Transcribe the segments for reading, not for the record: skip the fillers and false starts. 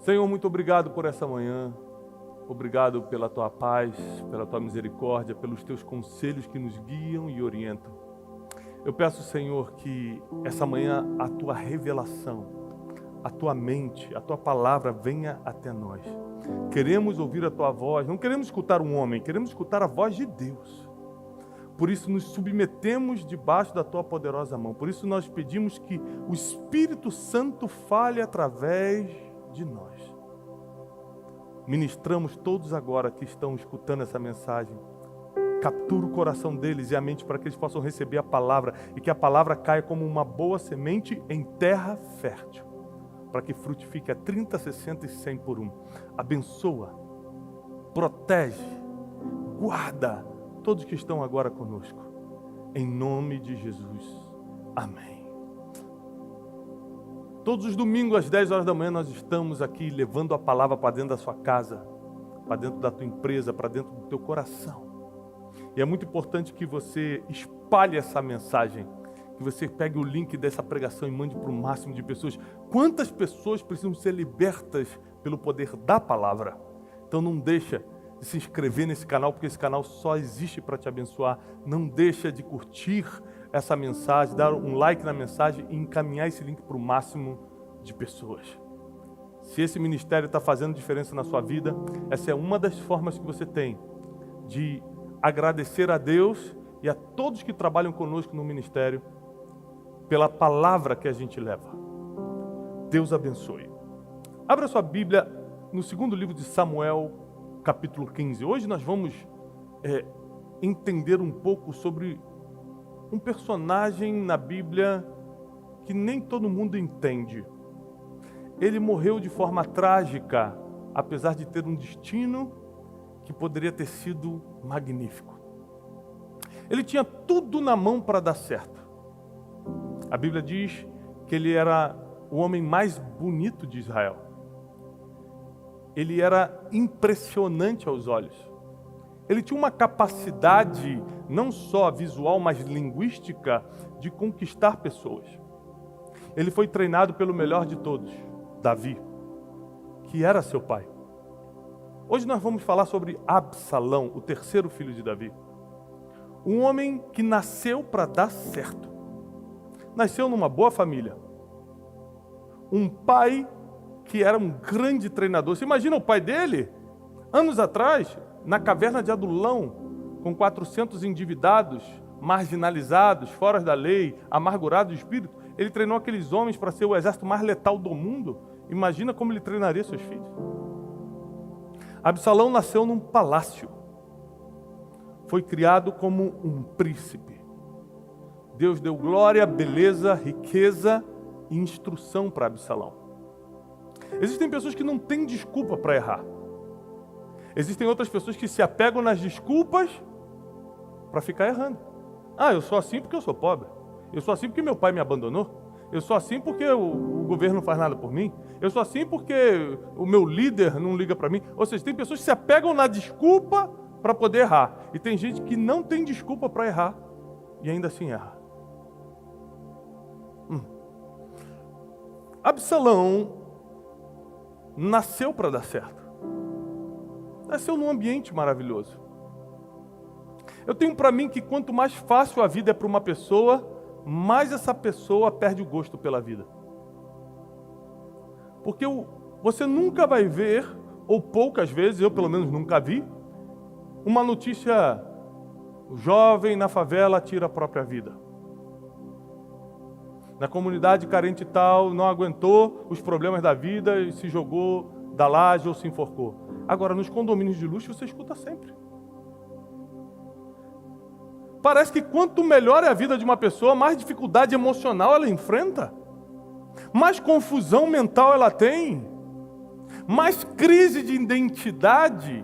Senhor, muito obrigado por essa manhã. Obrigado pela tua paz, pela tua misericórdia, pelos teus conselhos que nos guiam e orientam. Eu peço, Senhor, que essa manhã a tua revelação, a tua mente, a tua palavra venha até nós. Queremos ouvir a tua voz, não queremos escutar um homem, queremos escutar a voz de Deus. Por isso nos submetemos debaixo da tua poderosa mão. Por isso nós pedimos que o Espírito Santo fale através de nós. Ministramos todos agora que estão escutando essa mensagem. Captura o coração deles e a mente para que eles possam receber a palavra e que a palavra caia como uma boa semente em terra fértil, para que frutifique a 30, 60 e 100 por um. Abençoa, protege, guarda todos que estão agora conosco. Em nome de Jesus. Amém. Todos os domingos às 10 horas da manhã nós estamos aqui levando a palavra para dentro da sua casa, para dentro da tua empresa, para dentro do teu coração. E é muito importante que você espalhe essa mensagem, que você pegue o link dessa pregação e mande para o máximo de pessoas. Quantas pessoas precisam ser libertas pelo poder da palavra? Então não deixa de se inscrever nesse canal, porque esse canal só existe para te abençoar. Não deixa de curtir essa mensagem, dar um like na mensagem e encaminhar esse link para o máximo de pessoas. Se esse ministério está fazendo diferença na sua vida, essa é uma das formas que você tem de agradecer a Deus e a todos que trabalham conosco no ministério pela palavra que a gente leva. Deus abençoe. Abra sua Bíblia no segundo livro de Samuel, capítulo 15. Hoje nós vamos entender um pouco sobre um personagem na Bíblia que nem todo mundo entende. Ele morreu de forma trágica, apesar de ter um destino que poderia ter sido magnífico. Ele tinha tudo na mão para dar certo. A Bíblia diz que ele era o homem mais bonito de Israel. Ele era impressionante aos olhos. Ele tinha uma capacidade, não só visual, mas linguística, de conquistar pessoas. Ele foi treinado pelo melhor de todos, Davi, que era seu pai. Hoje nós vamos falar sobre Absalão, o terceiro filho de Davi. Um homem que nasceu para dar certo. Nasceu numa boa família. Um pai que era um grande treinador. Você imagina o pai dele, anos atrás, na caverna de Adulão, com 400 endividados, marginalizados, fora da lei, amargurados de espírito. Ele treinou aqueles homens para ser o exército mais letal do mundo. Imagina como ele treinaria seus filhos. Absalão nasceu num palácio. Foi criado como um príncipe. Deus deu glória, beleza, riqueza e instrução para Absalão. Existem pessoas que não têm desculpa para errar. Existem outras pessoas que se apegam nas desculpas para ficar errando. Ah, eu sou assim porque eu sou pobre. Eu sou assim porque meu pai me abandonou. Eu sou assim porque o governo não faz nada por mim. Eu sou assim porque o meu líder não liga para mim. Ou seja, tem pessoas que se apegam na desculpa para poder errar. E tem gente que não tem desculpa para errar e ainda assim erra. Absalão nasceu para dar certo. Nasceu num ambiente maravilhoso. Eu tenho para mim que quanto mais fácil a vida é para uma pessoa, mais essa pessoa perde o gosto pela vida. Porque você nunca vai ver, ou poucas vezes, eu pelo menos nunca vi, uma notícia: o jovem na favela tira a própria vida. Na comunidade carente tal, não aguentou os problemas da vida e se jogou da laje ou se enforcou. Agora, nos condomínios de luxo, você escuta sempre. Parece que quanto melhor é a vida de uma pessoa, mais dificuldade emocional ela enfrenta, mais confusão mental ela tem, mais crise de identidade.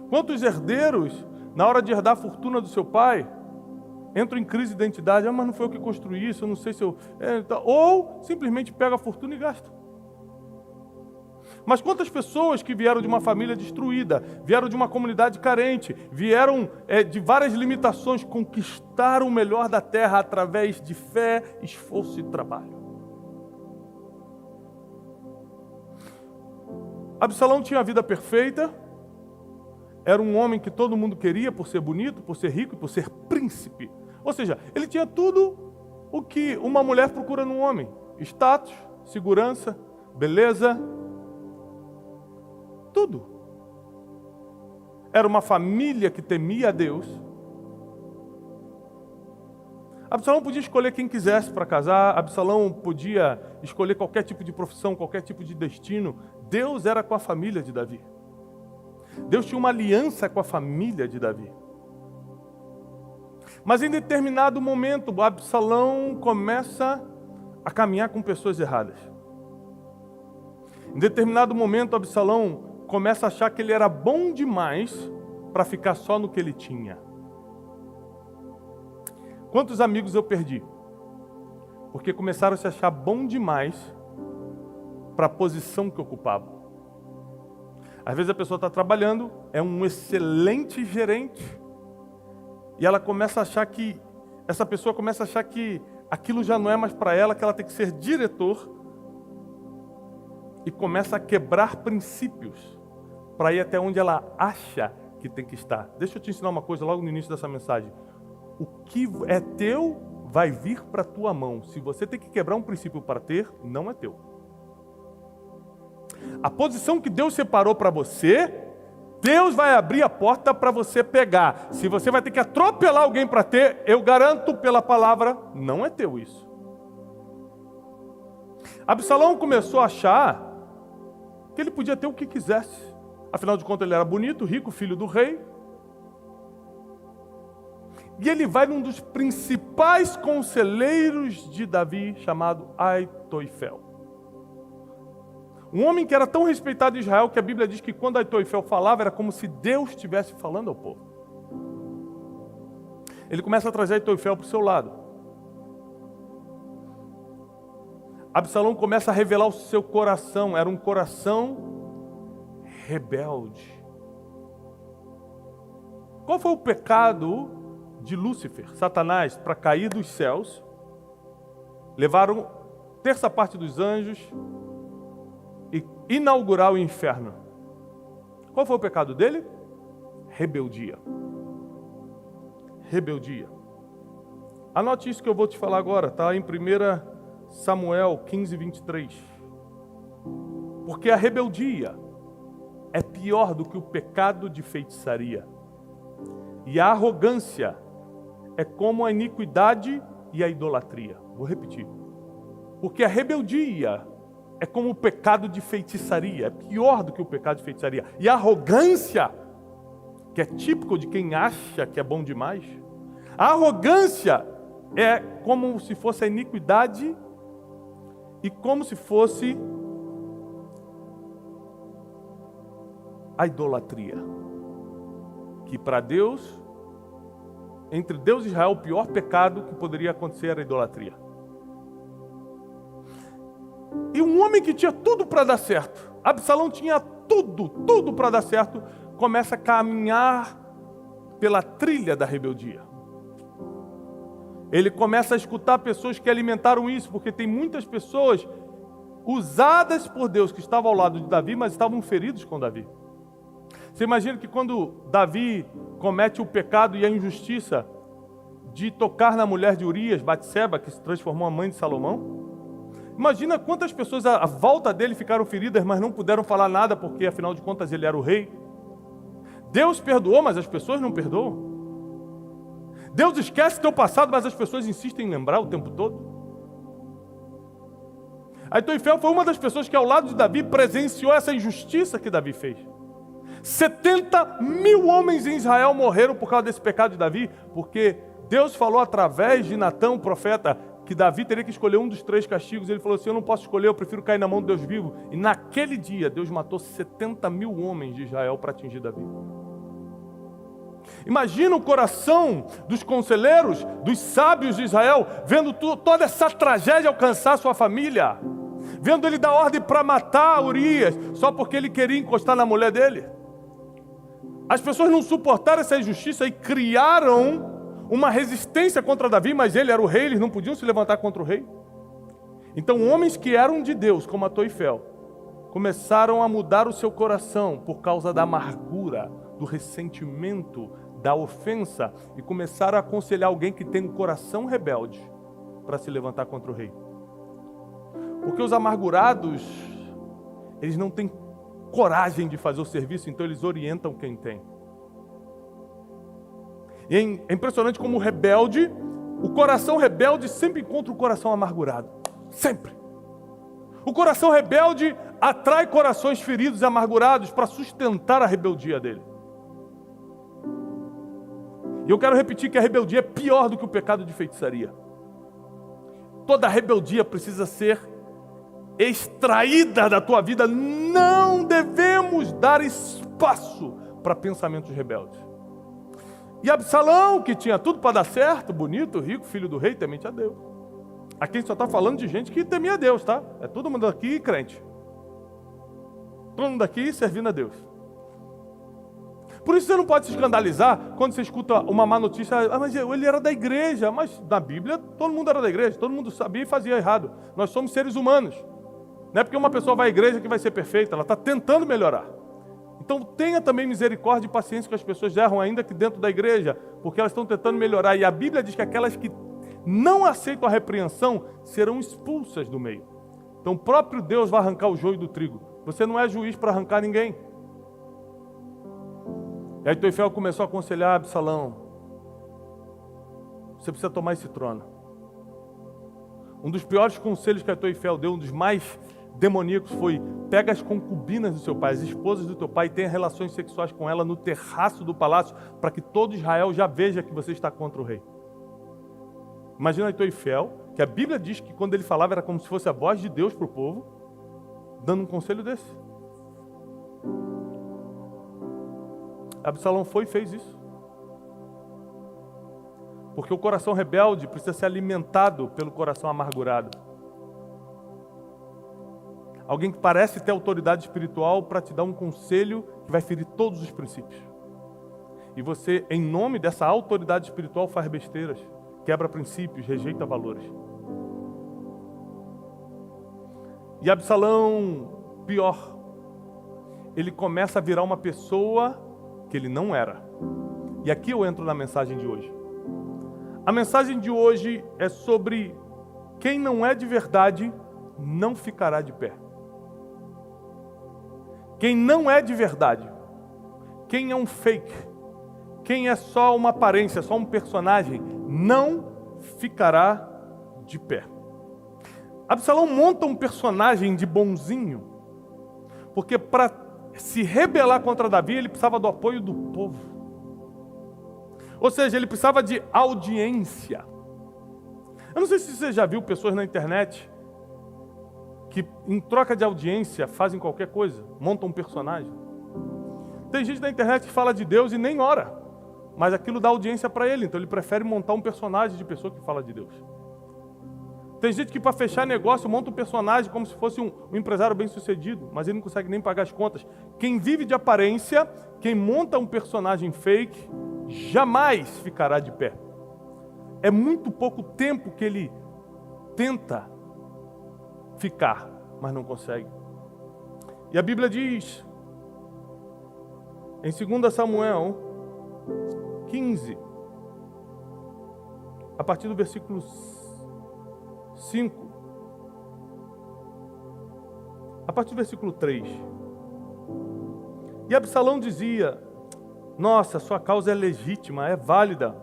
Quantos herdeiros, na hora de herdar a fortuna do seu pai, entram em crise de identidade? Ah, mas não foi eu que construí isso, eu não sei se eu... Ou simplesmente pega a fortuna e gasta. Mas quantas pessoas que vieram de uma família destruída, vieram de uma comunidade carente, vieram de várias limitações, conquistaram o melhor da terra através de fé, esforço e trabalho. Absalão tinha a vida perfeita, era um homem que todo mundo queria por ser bonito, por ser rico e por ser príncipe. Ou seja, ele tinha tudo o que uma mulher procura num homem: status, segurança, beleza, tudo. Era uma família que temia a Deus. Absalão podia escolher quem quisesse para casar, Absalão podia escolher qualquer tipo de profissão, qualquer tipo de destino. Deus era com a família de Davi. Deus tinha uma aliança com a família de Davi. Mas em determinado momento, Absalão começa a caminhar com pessoas erradas. Em determinado momento, Absalão começa a achar que ele era bom demais para ficar só no que ele tinha. Quantos amigos eu perdi? Porque começaram a se achar bom demais para a posição que ocupavam. Às vezes a pessoa está trabalhando, é um excelente gerente, e ela começa a achar que, essa pessoa começa a achar que aquilo já não é mais para ela, que ela tem que ser diretor, e começa a quebrar princípios para ir até onde ela acha que tem que estar. Deixa eu te ensinar uma coisa logo no início dessa mensagem. O que é teu vai vir para a tua mão. Se você tem que quebrar um princípio para ter, não é teu. A posição que Deus separou para você, Deus vai abrir a porta para você pegar. Se você vai ter que atropelar alguém para ter, eu garanto pela palavra, não é teu isso. Absalão começou a achar que ele podia ter o que quisesse. Afinal de contas, ele era bonito, rico, filho do rei. E ele vai num dos principais conselheiros de Davi, chamado Aitoifel. Um homem que era tão respeitado em Israel que a Bíblia diz que quando Aitoifel falava, era como se Deus estivesse falando ao povo. Ele começa a trazer Aitoifel para o seu lado. Absalão começa a revelar o seu coração. Era um coração rebelde. Qual foi o pecado de Lúcifer, Satanás, para cair dos céus? Levaram terça parte dos anjos e inaugurar o inferno. Qual foi o pecado dele? Rebeldia. Rebeldia. Anote isso que eu vou te falar agora, está em 1 Samuel 15, 23. Porque a rebeldia é pior do que o pecado de feitiçaria. E a arrogância é como a iniquidade e a idolatria. Vou repetir. Porque a rebeldia é como o pecado de feitiçaria. É pior do que o pecado de feitiçaria. E a arrogância, que é típico de quem acha que é bom demais. A arrogância é como se fosse a iniquidade e como se fosse a idolatria. Que para Deus, entre Deus e Israel, o pior pecado que poderia acontecer era a idolatria. E um homem que tinha tudo para dar certo, Absalão tinha tudo para dar certo, começa a caminhar pela trilha da rebeldia. Ele começa a escutar pessoas que alimentaram isso, porque tem muitas pessoas usadas por Deus que estavam ao lado de Davi, mas estavam feridos com Davi. Você imagina que quando Davi comete o pecado e a injustiça de tocar na mulher de Urias, Batseba, que se transformou em mãe de Salomão? Imagina quantas pessoas à volta dele ficaram feridas, mas não puderam falar nada, porque afinal de contas ele era o rei. Deus perdoou, mas as pessoas não perdoam. Deus esquece teu passado, mas as pessoas insistem em lembrar o tempo todo. Aitoifel foi uma das pessoas que ao lado de Davi presenciou essa injustiça que Davi fez. 70.000 homens em Israel morreram por causa desse pecado de Davi, porque Deus falou através de Natã, o profeta, que Davi teria que escolher um dos 3 castigos. Ele falou assim: eu não posso escolher, eu prefiro cair na mão do Deus vivo. E naquele dia, Deus matou 70.000 homens de Israel para atingir Davi. Imagina o coração dos conselheiros, dos sábios de Israel, vendo toda essa tragédia alcançar sua família, vendo ele dar ordem para matar Urias, só porque ele queria encostar na mulher dele. As pessoas não suportaram essa injustiça e criaram uma resistência contra Davi, mas ele era o rei, eles não podiam se levantar contra o rei. Então homens que eram de Deus, como Aitoifel, começaram a mudar o seu coração por causa da amargura, do ressentimento, da ofensa, e começaram a aconselhar alguém que tem um coração rebelde para se levantar contra o rei. Porque os amargurados, eles não têm coragem de fazer o serviço, então eles orientam quem tem. E é impressionante como o rebelde, o coração rebelde sempre encontra o coração amargurado. Sempre. O coração rebelde atrai corações feridos e amargurados para sustentar a rebeldia dele. E eu quero repetir que a rebeldia é pior do que o pecado de feitiçaria. Toda rebeldia precisa ser extraída da tua vida. Não devemos dar espaço para pensamentos rebeldes. E Absalão, que tinha tudo para dar certo, bonito, rico, filho do rei, temente a Deus. Aqui a gente só está falando de gente que temia a Deus, tá? É todo mundo aqui crente. Todo mundo aqui servindo a Deus. Por isso você não pode se escandalizar quando você escuta uma má notícia. Ah, mas ele era da igreja. Mas na Bíblia todo mundo era da igreja. Todo mundo sabia e fazia errado. Nós somos seres humanos. Não é porque uma pessoa vai à igreja que vai ser perfeita. Ela está tentando melhorar. Então tenha também misericórdia e paciência que as pessoas erram ainda que dentro da igreja. Porque elas estão tentando melhorar. E a Bíblia diz que aquelas que não aceitam a repreensão serão expulsas do meio. Então o próprio Deus vai arrancar o joio do trigo. Você não é juiz para arrancar ninguém. E aí Aitoifel começou a aconselhar Absalão: você precisa tomar esse trono. Um dos piores conselhos que Aitoifel deu, um dos mais demoníacos, foi: pega as concubinas do seu pai, as esposas do teu pai, e tenha relações sexuais com ela no terraço do palácio, para que todo Israel já veja que você está contra o rei. Imagina Aitoifel, que a Bíblia diz que quando ele falava era como se fosse a voz de Deus para o povo, dando um conselho desse. Absalão foi e fez isso. Porque o coração rebelde precisa ser alimentado pelo coração amargurado. Alguém que parece ter autoridade espiritual para te dar um conselho que vai ferir todos os princípios. E você, em nome dessa autoridade espiritual, faz besteiras, quebra princípios, rejeita valores. E Absalão, pior, ele começa a virar uma pessoa que ele não era. E aqui eu entro na mensagem de hoje. A mensagem de hoje é sobre quem não é de verdade não ficará de pé. Quem não é de verdade, quem é um fake, quem é só uma aparência, só um personagem, não ficará de pé. Absalão monta um personagem de bonzinho, porque para se rebelar contra Davi, ele precisava do apoio do povo. Ou seja, ele precisava de audiência. Eu não sei se você já viu pessoas na internet que, em troca de audiência, fazem qualquer coisa, montam um personagem. Tem gente na internet que fala de Deus e nem ora, mas aquilo dá audiência para ele, então ele prefere montar um personagem de pessoa que fala de Deus. Tem gente que para fechar negócio monta um personagem como se fosse um empresário bem-sucedido, mas ele não consegue nem pagar as contas. Quem vive de aparência, quem monta um personagem fake, jamais ficará de pé. É muito pouco tempo que ele tenta ficar, mas não consegue. E a Bíblia diz, em 2 Samuel 15, a partir do versículo 5, a partir do versículo 3. E Absalão dizia: nossa, sua causa é legítima, é válida,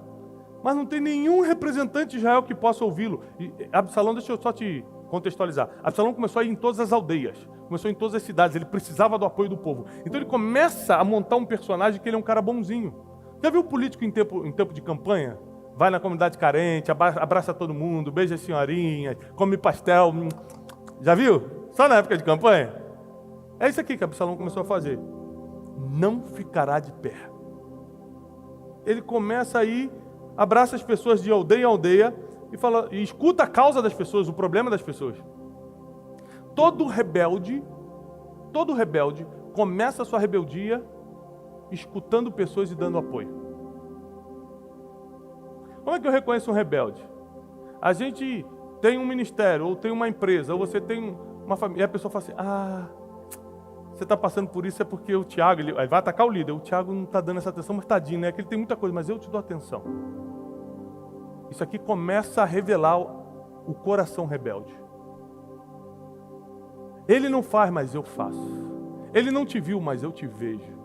mas não tem nenhum representante de Israel que possa ouvi-lo. E Absalão, deixa eu só te contextualizar. Absalão começou a ir em todas as aldeias, começou em todas as cidades, ele precisava do apoio do povo. Então ele começa a montar um personagem que ele é um cara bonzinho. Já viu o político em tempo de campanha? Vai na comunidade carente, abraça todo mundo, beija as senhorinhas, come pastel. Já viu? Só na época de campanha? É isso aqui que Absalão começou a fazer. Não ficará de pé. Ele começa a ir, abraça as pessoas de aldeia em aldeia e escuta a causa das pessoas, o problema das pessoas. Todo rebelde começa a sua rebeldia escutando pessoas e dando apoio. Como é que eu reconheço um rebelde? A gente tem um ministério, ou tem uma empresa, ou você tem uma família, e a pessoa fala assim: você está passando por isso é porque o Tiago, ele vai atacar o líder. O Tiago não está dando essa atenção, mas tadinho, né? Que ele tem muita coisa, mas eu te dou atenção. Isso aqui começa a revelar o coração rebelde. Ele não faz, mas eu faço. Ele não te viu, mas eu te vejo.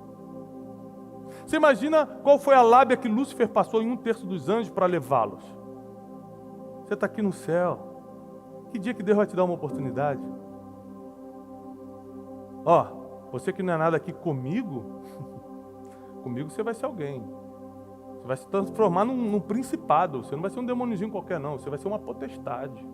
Você imagina qual foi a lábia que Lúcifer passou em 1/3 dos anjos para levá-los? Você está aqui no céu. Que dia que Deus vai te dar uma oportunidade? Ó, você que não é nada aqui comigo, comigo você vai ser alguém. Você vai se transformar num principado. Você não vai ser um demôniozinho qualquer, não. Você vai ser uma potestade.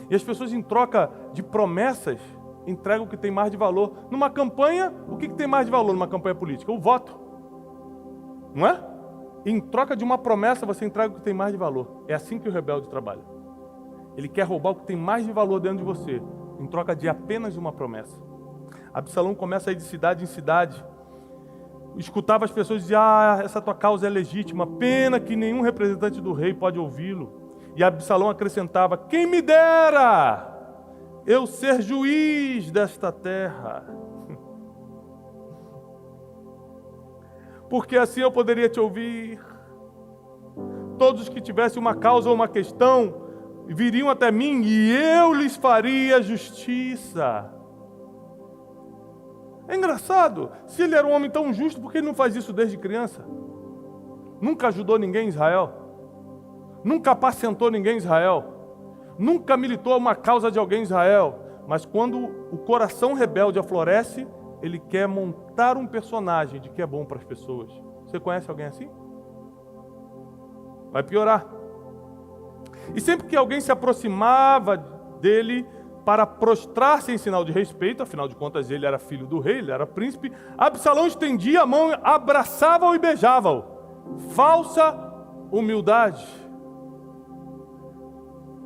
E as pessoas, em troca de promessas, entregam o que tem mais de valor. Numa campanha, o que tem mais de valor numa campanha política? O voto. Não é? Em troca de uma promessa, você entrega o que tem mais de valor. É assim que o rebelde trabalha. Ele quer roubar o que tem mais de valor dentro de você, em troca de apenas uma promessa. Absalão começa a ir de cidade em cidade. Escutava as pessoas dizer: essa tua causa é legítima, pena que nenhum representante do rei pode ouvi-lo. E Absalão acrescentava: quem me dera eu ser juiz desta terra, porque assim eu poderia te ouvir. Todos que tivessem uma causa ou uma questão viriam até mim e eu lhes faria justiça. É engraçado, se ele era um homem tão justo, por que ele não faz isso desde criança? Nunca ajudou ninguém em Israel, nunca apacentou ninguém em Israel, nunca militou uma causa de alguém em Israel, mas quando o coração rebelde aflorece, ele quer montar um personagem de que é bom para as pessoas. Você conhece alguém assim? Vai piorar. E sempre que alguém se aproximava dele para prostrar-se em sinal de respeito, afinal de contas ele era filho do rei, ele era príncipe, Absalão estendia a mão, abraçava-o e beijava-o. Falsa humildade.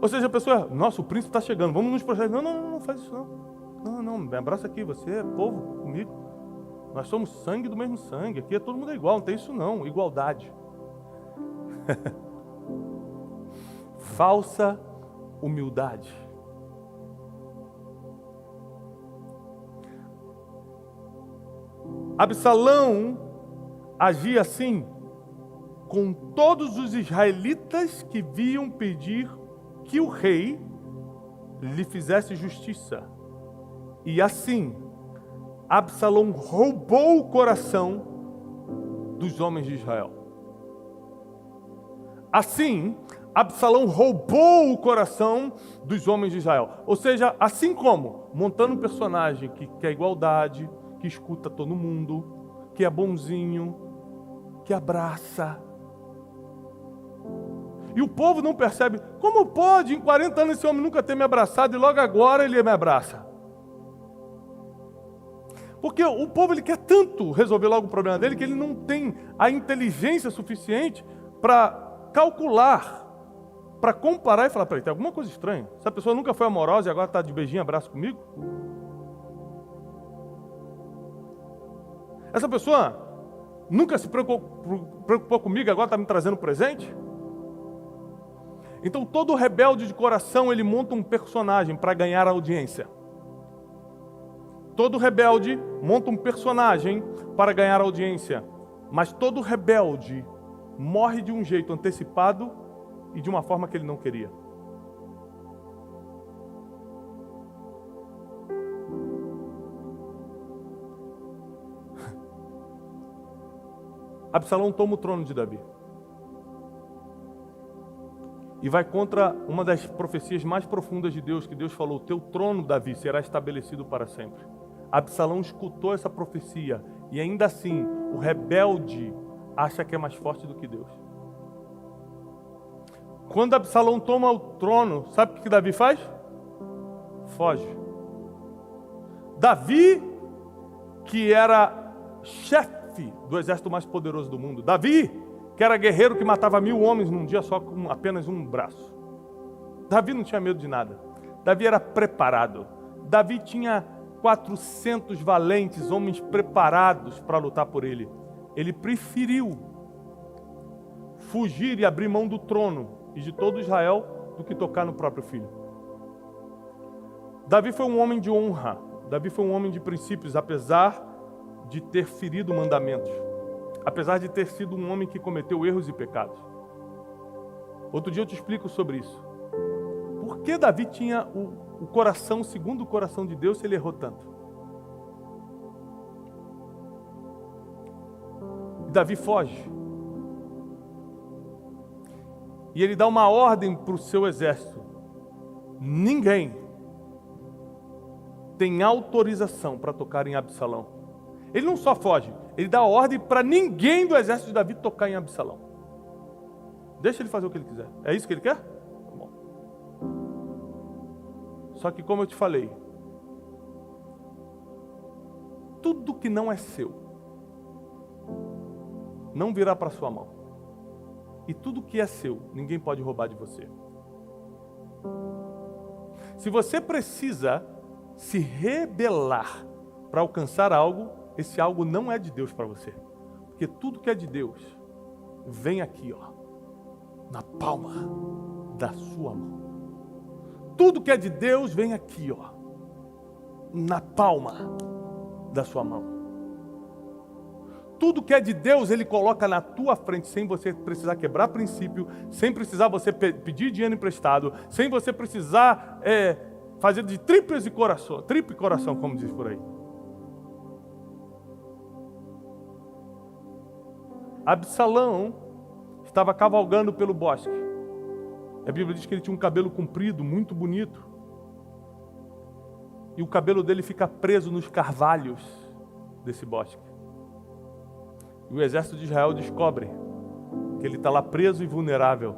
Ou seja, a pessoa: nossa, o príncipe está chegando, vamos nos prostrar. Não faz isso não. Não, me abraça aqui, você é povo comigo. Nós somos sangue do mesmo sangue, aqui todo mundo é igual, não tem isso não, igualdade. Falsa humildade. Absalão agia assim com todos os israelitas que vinham pedir que o rei lhe fizesse justiça. E assim, Absalão roubou o coração dos homens de Israel. Assim, Absalão roubou o coração dos homens de Israel. Ou seja, assim como montando um personagem que quer igualdade, que escuta todo mundo, que é bonzinho, que abraça. E o povo não percebe. Como pode, em 40 anos, esse homem nunca ter me abraçado e logo agora ele me abraça? Porque o povo, ele quer tanto resolver logo o problema dele que ele não tem a inteligência suficiente para calcular, para comparar e falar: peraí, tem alguma coisa estranha. Essa pessoa nunca foi amorosa e agora está de beijinho, abraço comigo? Essa pessoa nunca se preocupou comigo e agora está me trazendo presente? Então todo rebelde de coração, ele monta um personagem para ganhar a audiência. Todo rebelde monta um personagem para ganhar a audiência. Mas todo rebelde morre de um jeito antecipado e de uma forma que ele não queria. Absalão toma o trono de Davi e vai contra uma das profecias mais profundas de Deus, que Deus falou: o teu trono, Davi, será estabelecido para sempre. Absalão escutou essa profecia e ainda assim o rebelde acha que é mais forte do que Deus. Quando Absalão toma o trono, sabe o que Davi faz? Foge. Davi, que era chefe do exército mais poderoso do mundo. Davi, que era guerreiro que matava 1000 homens num dia só com apenas um braço. Davi não tinha medo de nada. Davi era preparado. Davi tinha 400 valentes, homens preparados para lutar por ele. Ele preferiu fugir e abrir mão do trono e de todo Israel do que tocar no próprio filho. Davi foi um homem de honra. Davi foi um homem de princípios, apesar de ter ferido mandamentos. Apesar de ter sido um homem que cometeu erros e pecados. Outro dia eu te explico sobre isso. Por que Davi tinha o coração segundo o coração de Deus se ele errou tanto? E Davi foge. E ele dá uma ordem para o seu exército. Ninguém tem autorização para tocar em Absalão. Ele não só foge, ele dá ordem para ninguém do exército de Davi tocar em Absalão. Deixa ele fazer o que ele quiser. É isso que ele quer? Tá bom. Só que como eu te falei, tudo que não é seu não virá para sua mão. E tudo que é seu, ninguém pode roubar de você. Se você precisa se rebelar para alcançar algo, esse algo não é de Deus para você. Porque tudo que é de Deus vem aqui, ó, na palma da sua mão. Tudo que é de Deus vem aqui, ó, na palma da sua mão. Tudo que é de Deus, Ele coloca na tua frente, sem você precisar quebrar princípio, sem precisar você pedir dinheiro emprestado, sem você precisar fazer de tríplice coração, como diz por aí. Absalão estava cavalgando pelo bosque. A Bíblia diz que ele tinha um cabelo comprido, muito bonito. E o cabelo dele fica preso nos carvalhos desse bosque. E o exército de Israel descobre que ele está lá preso e vulnerável.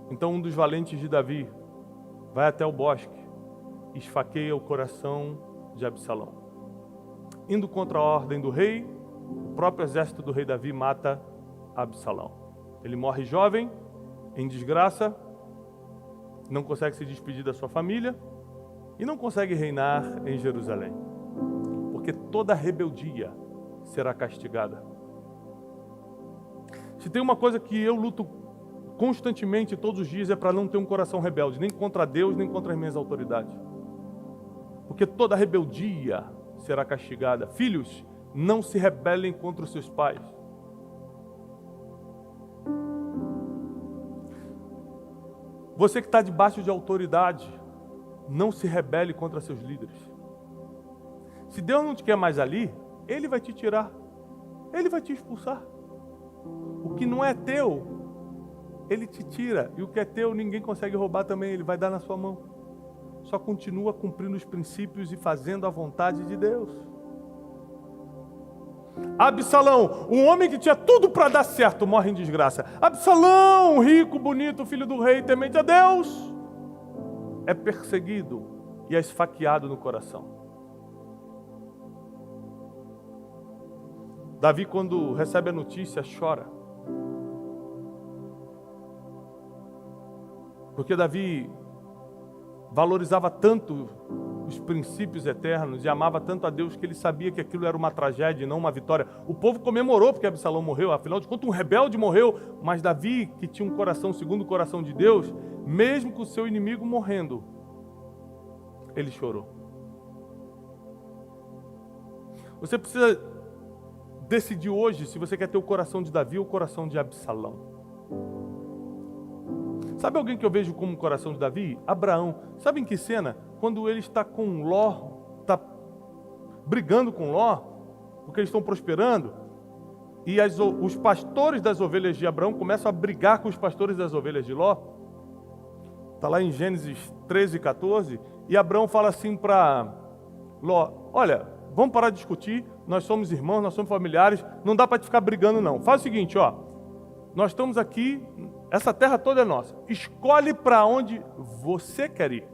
Então um dos valentes de Davi vai até o bosque e esfaqueia o coração de Absalão. Indo contra a ordem do rei, o próprio exército do rei Davi mata Absalão. Ele morre jovem, em desgraça, não consegue se despedir da sua família e não consegue reinar em Jerusalém. Porque toda rebeldia será castigada. Se tem uma coisa que eu luto constantemente, todos os dias, é para não ter um coração rebelde, nem contra Deus, nem contra as minhas autoridades. Porque toda rebeldia será castigada. Filhos, não se rebelem contra os seus pais. Você que está debaixo de autoridade, não se rebele contra seus líderes. Se Deus não te quer mais ali, Ele vai te tirar. Ele vai te expulsar. O que não é teu, Ele te tira. E o que é teu, ninguém consegue roubar também. Ele vai dar na sua mão. Só continua cumprindo os princípios e fazendo a vontade de Deus. Absalão, um homem que tinha tudo para dar certo, morre em desgraça. Absalão, rico, bonito, filho do rei, temente a Deus, é perseguido e é esfaqueado no coração. Davi, quando recebe a notícia, chora. Porque Davi valorizava tanto os princípios eternos e amava tanto a Deus que ele sabia que aquilo era uma tragédia e não uma vitória. O povo comemorou porque Absalão morreu, afinal de contas um rebelde morreu, mas Davi, que tinha um coração segundo o coração de Deus, mesmo com o seu inimigo morrendo, ele chorou. Você precisa decidir hoje se você quer ter o coração de Davi ou o coração de Absalão. Sabe alguém que eu vejo como o coração de Davi? Abraão. Sabe em que cena? Quando ele está com Ló, está brigando com Ló, porque eles estão prosperando, e os pastores das ovelhas de Abraão começam a brigar com os pastores das ovelhas de Ló. Está lá em Gênesis 13, 14, e Abraão fala assim para Ló: olha, vamos parar de discutir, nós somos irmãos, nós somos familiares, não dá para te ficar brigando não. Faz o seguinte, ó, nós estamos aqui, essa terra toda é nossa, escolhe para onde você quer ir.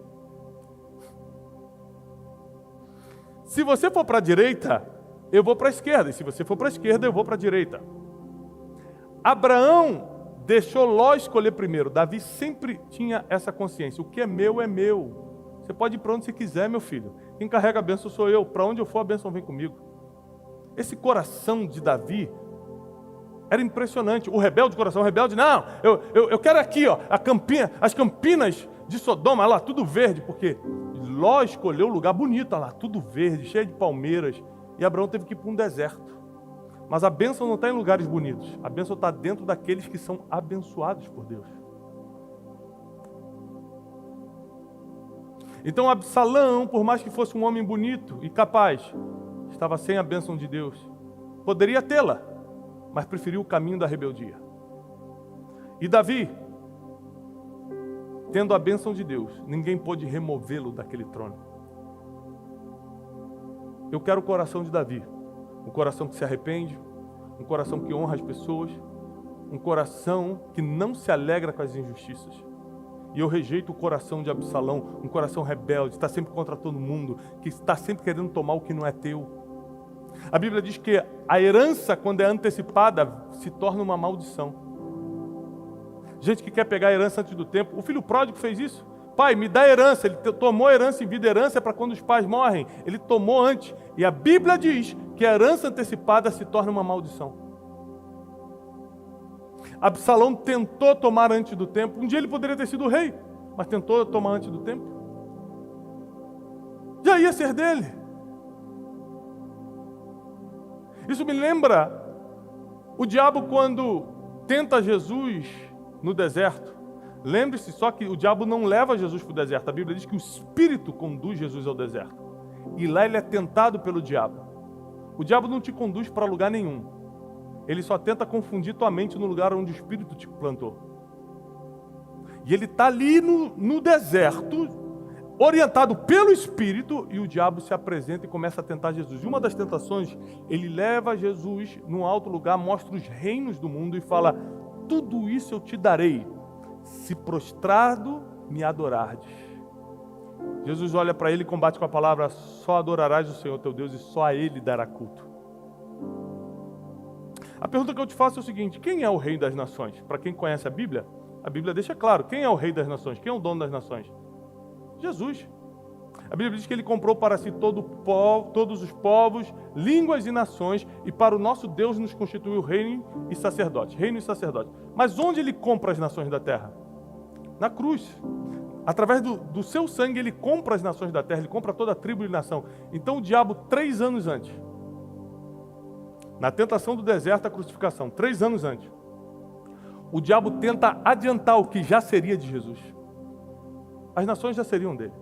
Se você for para a direita, eu vou para a esquerda. E se você for para a esquerda, eu vou para a direita. Abraão deixou Ló escolher primeiro. Davi sempre tinha essa consciência. O que é meu é meu. Você pode ir para onde você quiser, meu filho. Quem carrega a bênção sou eu. Para onde eu for, a bênção vem comigo. Esse coração de Davi Era impressionante. O rebelde, o coração rebelde, não, eu quero aqui, ó, as campinas de Sodoma, lá, tudo verde, porque Ló escolheu um lugar bonito, lá, tudo verde, cheio de palmeiras, e Abraão teve que ir para um deserto. Mas a bênção não está em lugares bonitos, a bênção está dentro daqueles que são abençoados por Deus. Então Absalão, por mais que fosse um homem bonito e capaz, estava sem a bênção de Deus. Poderia tê-la, mas preferiu o caminho da rebeldia. E Davi, tendo a bênção de Deus, ninguém pôde removê-lo daquele trono. Eu quero o coração de Davi, um coração que se arrepende, um coração que honra as pessoas, um coração que não se alegra com as injustiças. E eu rejeito o coração de Absalão, um coração rebelde, está sempre contra todo mundo, que está sempre querendo tomar o que não é teu. A Bíblia diz que a herança, quando é antecipada, se torna uma maldição. Gente que quer pegar a herança antes do tempo. O filho pródigo fez isso. Pai, me dá herança. Ele tomou herança em vida. Herança é para quando os pais morrem. Ele tomou antes. E a Bíblia diz que a herança antecipada se torna uma maldição. Absalão tentou tomar antes do tempo. Um dia ele poderia ter sido rei, mas tentou tomar antes do tempo. Já ia ser dele. Isso me lembra o diabo quando tenta Jesus no deserto. Lembre-se só que o diabo não leva Jesus para o deserto. A Bíblia diz que o Espírito conduz Jesus ao deserto. E lá ele é tentado pelo diabo. O diabo não te conduz para lugar nenhum. Ele só tenta confundir tua mente no lugar onde o Espírito te plantou. E ele está ali no deserto, orientado pelo Espírito, e o diabo se apresenta e começa a tentar Jesus. E uma das tentações, ele leva Jesus num alto lugar, mostra os reinos do mundo e fala: tudo isso eu te darei, se prostrado me adorardes. Jesus olha para ele e combate com a palavra: só adorarás o Senhor teu Deus e só a Ele dará culto. A pergunta que eu te faço é o seguinte: quem é o rei das nações? Para quem conhece a Bíblia deixa claro, quem é o rei das nações? Quem é o dono das nações? Jesus. A Bíblia diz que ele comprou para si todos os povos, línguas e nações, e para o nosso Deus nos constituiu reino e sacerdote. Reino e sacerdote. Mas onde ele compra as nações da terra? Na cruz. Através do seu sangue ele compra as nações da terra, ele compra toda a tribo e nação. Então o diabo, 3 anos antes, na tentação do deserto, a crucificação, 3 anos antes, o diabo tenta adiantar o que já seria de Jesus. As nações já seriam dele.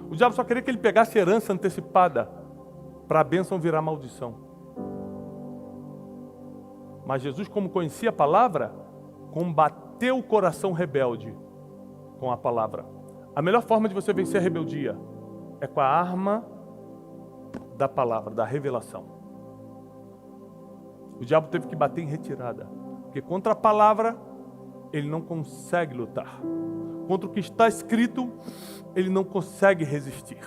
O diabo só queria que ele pegasse herança antecipada para a bênção virar maldição. Mas Jesus, como conhecia a palavra, combateu o coração rebelde com a palavra. A melhor forma de você vencer a rebeldia é com a arma da palavra, da revelação. O diabo teve que bater em retirada, porque contra a palavra ele não consegue lutar. Contra o que está escrito, ele não consegue resistir.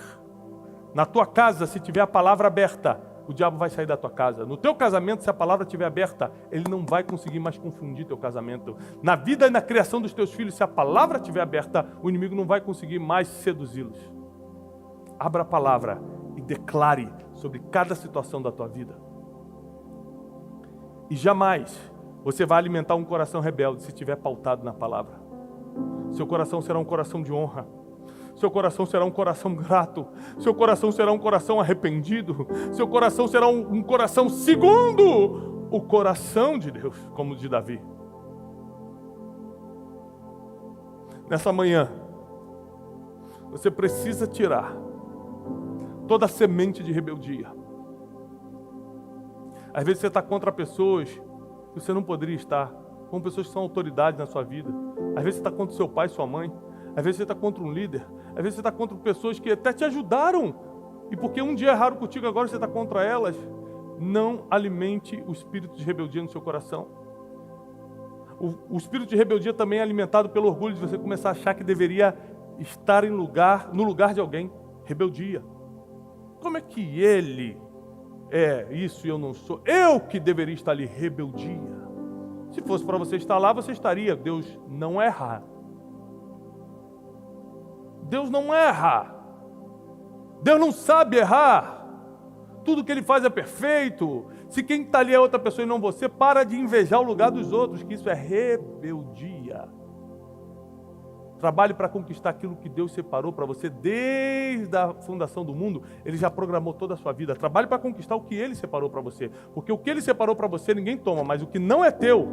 Na tua casa, se tiver a palavra aberta, o diabo vai sair da tua casa. No teu casamento, se a palavra estiver aberta, ele não vai conseguir mais confundir teu casamento. Na vida e na criação dos teus filhos, se a palavra estiver aberta, o inimigo não vai conseguir mais seduzi-los. Abra a palavra e declare sobre cada situação da tua vida. E jamais você vai alimentar um coração rebelde se estiver pautado na palavra. Seu coração será um coração de honra. Seu coração será um coração grato. Seu coração será um coração arrependido. Seu coração será um coração segundo o coração de Deus, como o de Davi. Nessa manhã, você precisa tirar toda a semente de rebeldia. Às vezes você está contra pessoas que você não poderia estar, com pessoas que são autoridade na sua vida. Às vezes você está contra seu pai e sua mãe. Às vezes você está contra um líder. Às vezes você está contra pessoas que até te ajudaram. E porque um dia erraram contigo, agora você está contra elas. Não alimente o espírito de rebeldia no seu coração. O espírito de rebeldia também é alimentado pelo orgulho de você começar a achar que deveria estar no lugar de alguém. Rebeldia. Como é que ele é isso e eu não sou? Eu que deveria estar ali. Rebeldia. Se fosse para você estar lá, você estaria. Deus não erra. Deus não erra. Deus não sabe errar. Tudo que Ele faz é perfeito. Se quem está ali é outra pessoa e não você, para de invejar o lugar dos outros, que isso é rebeldia. Trabalhe para conquistar aquilo que Deus separou para você desde a fundação do mundo. Ele já programou toda a sua vida. Trabalhe para conquistar o que Ele separou para você. Porque o que Ele separou para você ninguém toma, mas o que não é teu,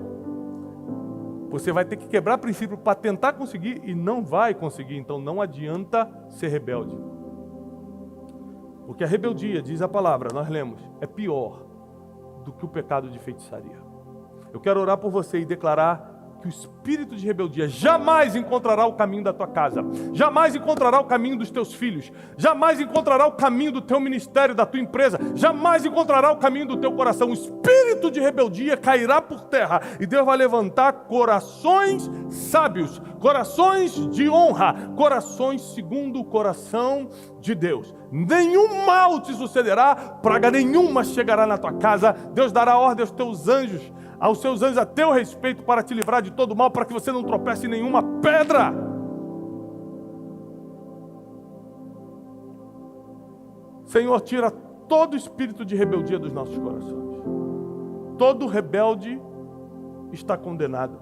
você vai ter que quebrar princípio para tentar conseguir e não vai conseguir. Então não adianta ser rebelde. Porque a rebeldia, diz a palavra, nós lemos, é pior do que o pecado de feitiçaria. Eu quero orar por você e declarar que o espírito de rebeldia jamais encontrará o caminho da tua casa, jamais encontrará o caminho dos teus filhos, jamais encontrará o caminho do teu ministério, da tua empresa, jamais encontrará o caminho do teu coração. O espírito de rebeldia cairá por terra e Deus vai levantar corações sábios, corações de honra, corações segundo o coração de Deus. Nenhum mal te sucederá, praga nenhuma chegará na tua casa. Deus dará ordem aos seus anjos a teu respeito para te livrar de todo mal, para que você não tropece em nenhuma pedra. Senhor, tira todo espírito de rebeldia dos nossos corações. Todo rebelde está condenado.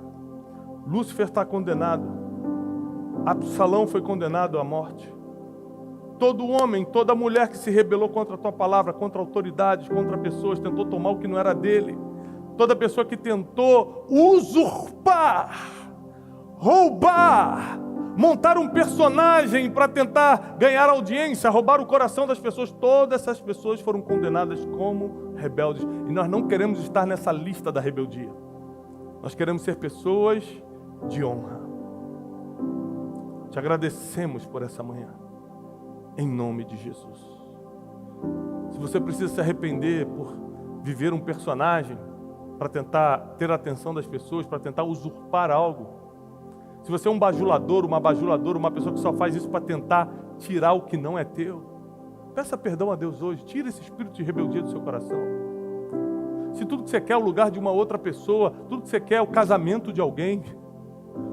Lúcifer está condenado. Absalão foi condenado à morte. Todo homem, toda mulher que se rebelou contra a tua palavra, contra autoridades, contra pessoas, tentou tomar o que não era dele. Toda pessoa que tentou usurpar, roubar, montar um personagem para tentar ganhar audiência, roubar o coração das pessoas, todas essas pessoas foram condenadas como rebeldes. E nós não queremos estar nessa lista da rebeldia. Nós queremos ser pessoas de honra. Te agradecemos por essa manhã, em nome de Jesus. Se você precisa se arrepender por viver um personagem, para tentar ter a atenção das pessoas, para tentar usurpar algo. Se você é um bajulador, uma bajuladora, uma pessoa que só faz isso para tentar tirar o que não é teu, peça perdão a Deus hoje, tira esse espírito de rebeldia do seu coração. Se tudo que você quer é o lugar de uma outra pessoa, tudo que você quer é o casamento de alguém,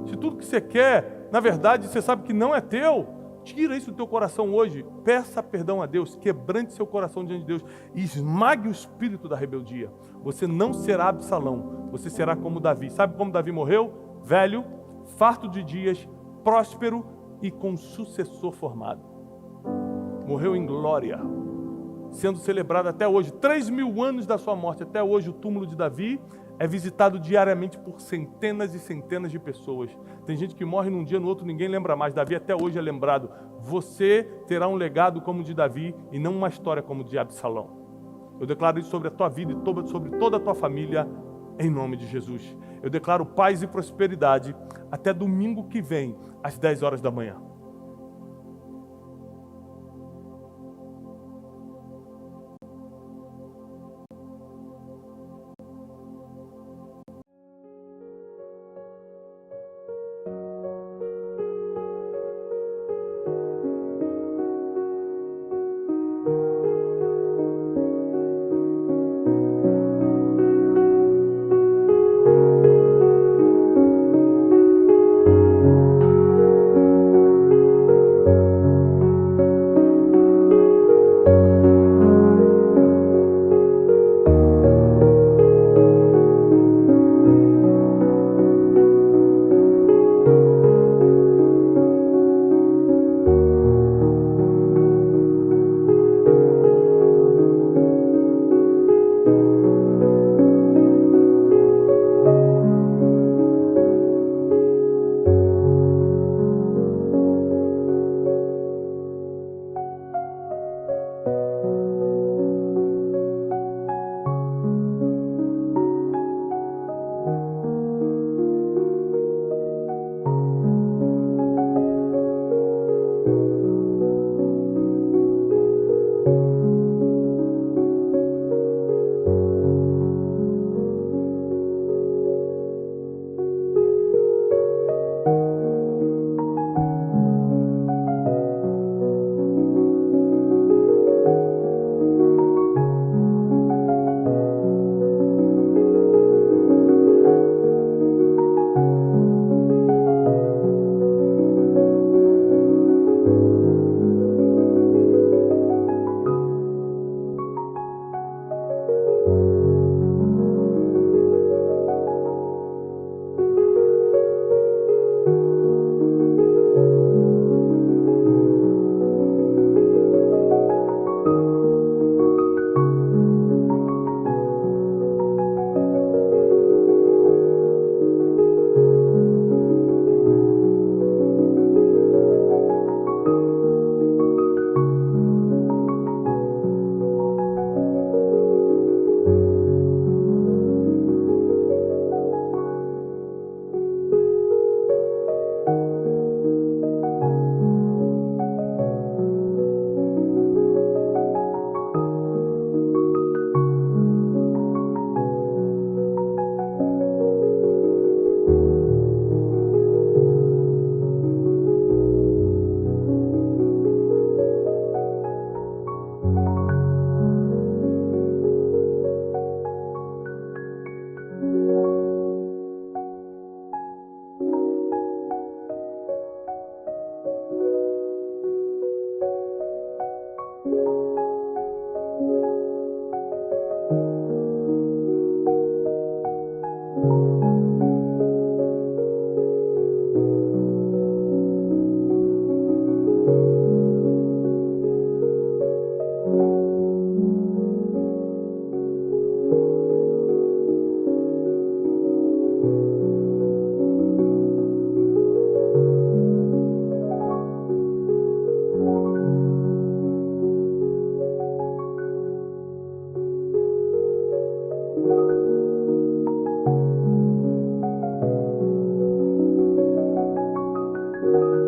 se tudo que você quer, na verdade, você sabe que não é teu, tira isso do teu coração hoje, peça perdão a Deus, quebrante seu coração diante de Deus e esmague o espírito da rebeldia. Você não será Absalão, você será como Davi. Sabe como Davi morreu? Velho, farto de dias, próspero e com sucessor formado. Morreu em glória, sendo celebrado até hoje, 3.000 anos da sua morte, até hoje o túmulo de Davi é visitado diariamente por centenas e centenas de pessoas. Tem gente que morre num dia, no outro ninguém lembra mais. Davi até hoje é lembrado. Você terá um legado como o de Davi e não uma história como o de Absalão. Eu declaro isso sobre a tua vida e sobre toda a tua família, em nome de Jesus. Eu declaro paz e prosperidade até domingo que vem, às 10 horas da manhã. Senhor.